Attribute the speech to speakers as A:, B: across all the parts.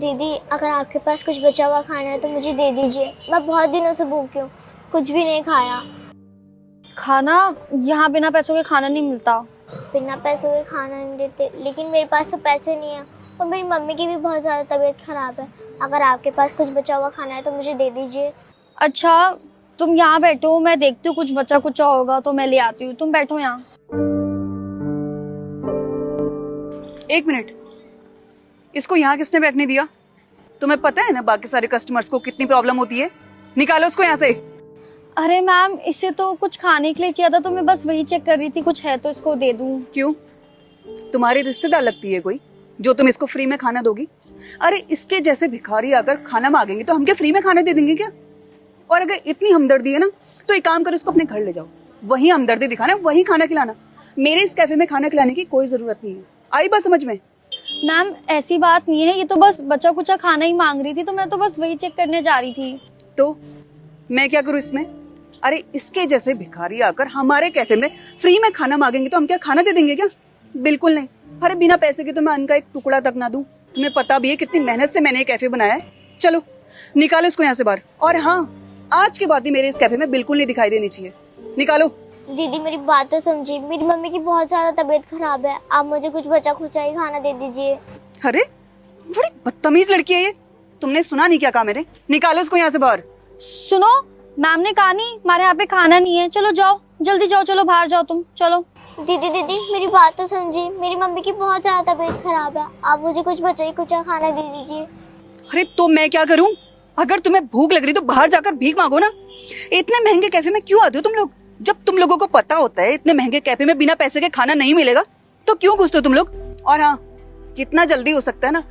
A: दीदी, अगर आपके पास कुछ बचा हुआ खाना है तो मुझे दे दीजिए। मैं बहुत दिनों से भूखी हूँ, कुछ भी नहीं खाया।
B: खाना? यहाँ बिना पैसों के खाना नहीं मिलता।
A: बिना पैसों के खाना नहीं देते, लेकिन मेरे पास तो पैसे नहीं है और मेरी मम्मी की भी बहुत ज़्यादा तबीयत खराब है। अगर आपके पास कुछ बचा हुआ खाना है तो मुझे दे दीजिए।
B: अच्छा, तुम यहाँ बैठो, मैं देखती हूँ कुछ बचा कुचा होगा तो मैं ले आती हूँ। तुम बैठो यहाँ।
C: एक मिनट, इसको यहाँ किसने बैठने दिया? तुम्हें पता है ना बाकी सारे कस्टमर्स को कितनी प्रॉब्लम होती है। निकालो उसको यहाँ से।
B: अरे मैम, इसे तो कुछ खाने के लिए चाहिए था तो मैं बस वही चेक कर रही थी, कुछ है तो इसको दे दूँ।
C: क्यों, तुम्हारी रिश्तेदार लगती है कोई जो तुम इसको फ्री में खाना दोगी? अरे इसके जैसे भिखारी आकर खाना मांगेंगे तो हम क्या फ्री में खाना दे देंगे क्या? और अगर इतनी हमदर्दी है ना तो एक काम करो, इसको अपने घर ले जाओ, वही हमदर्दी दिखाना, वही खाना खिलाना। मेरे इस कैफे में खाना खिलाने की कोई जरूरत नहीं है। आई बात समझ में?
B: मैम ऐसी बात नहीं है, ये तो बस बचा कुचा खाना ही मांग रही थी तो मैं तो बस वही चेक करने जा रही थी।
C: तो मैं क्या करूँ इसमें? अरे इसके जैसे भिखारी आकर हमारे कैफे में फ्री में खाना मांगेंगे तो हम क्या खाना दे देंगे क्या? बिल्कुल नहीं। अरे बिना पैसे के तो मैं अन्न का एक टुकड़ा तक ना दूं। तुम्हें पता भी है कितनी मेहनत से मैंने ये कैफे बनाया है। चलो निकालो इसको यहाँ से बाहर। और हाँ, आज के बाद भी मेरे इस कैफे में बिल्कुल नहीं दिखाई देनी चाहिए। निकालो।
A: दीदी, मेरी बात तो समझिए, मेरी मम्मी की बहुत ज़्यादा तबीयत खराब है। आप मुझे कुछ बचा खुचा ही खाना दे दीजिए।
C: अरे बड़ी बदतमीज लड़की है ये। तुमने सुना नहीं क्या कहा मेरे? निकालो इसको यहाँ से बाहर।
B: सुनो, मैम ने कहा नहीं हमारे यहाँ पे खाना नहीं है। चलो जाओ, जल्दी जाओ, चलो बाहर जाओ तुम, चलो।
A: दीदी, मेरी बात तो समझिए, मेरी मम्मी की बहुत ज़्यादा तबीयत खराब है। आप मुझे कुछ बचा ही कुचा खाना दे दीजिए।
C: अरे तो मैं क्या करूं? अगर तुम्हें भूख लग रही तो बाहर जाकर भीख मांगो ना। इतने महंगे कैफे में क्यों आते हो तुम लोग? जब तुम लोगों को पता होता है इतने महंगे कैफे में बिना पैसे के खाना नहीं मिलेगा तो क्यों घुसते हो तुम लोग? और हाँ, जितना जल्दी हो सकता है ना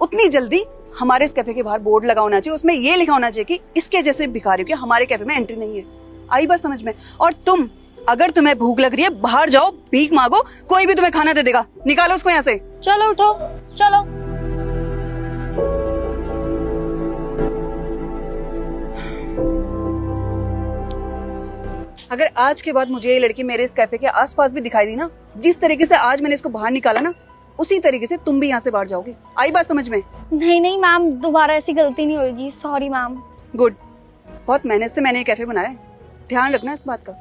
C: उतनी जल्दी हमारे इस कैफे के बाहर बोर्ड लगा होना चाहिए, उसमें ये लिखा होना चाहिए कि इसके जैसे भिखारियों के हमारे कैफे में एंट्री नहीं है। आई बात समझ में? और तुम, अगर तुम्हें भूख लग रही है बाहर जाओ, भीख मांगो, कोई भी तुम्हें खाना दे देगा। निकालो उसको यहाँ से।
B: चलो उठो, चलो।
C: अगर आज के बाद मुझे ये लड़की मेरे इस कैफे के आसपास भी दिखाई दी ना, जिस तरीके से आज मैंने इसको बाहर निकाला ना, उसी तरीके से तुम भी यहाँ से बाहर जाओगे। आई बात समझ में?
B: नहीं मैम, दोबारा ऐसी गलती नहीं होगी। Sorry ma'am.
C: गुड, बहुत मेहनत से मैंने ये कैफे बनाया है, ध्यान रखना इस बात का।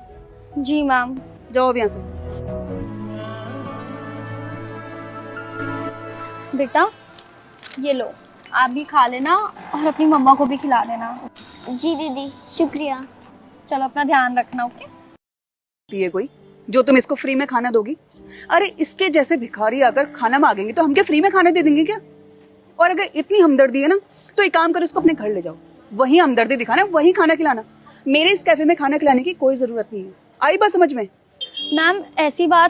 B: जी मैम।
C: जाओ अब यहाँ से।
B: बेटा ये लो, आप भी खा लेना और अपनी मम्मा को भी खिला देना।
A: जी दीदी, शुक्रिया।
B: चलो अपना ध्यान रखना, ओके?
C: है कोई जो तुम इसको फ्री में खाना दोगी? अरे इसके जैसे भिखारी आकर खाना मांगेंगे तो हम क्या फ्री में खाना दे देंगे क्या? और अगर इतनी हमदर्दी है ना तो एक काम करो, इसको अपने घर ले जाओ, वही हमदर्दी दिखाना, वही खाना खिलाना। मेरे इस कैफे में खाना खिलाने की कोई जरूरत नहीं है। आई बात समझ में?
B: मैम ऐसी बात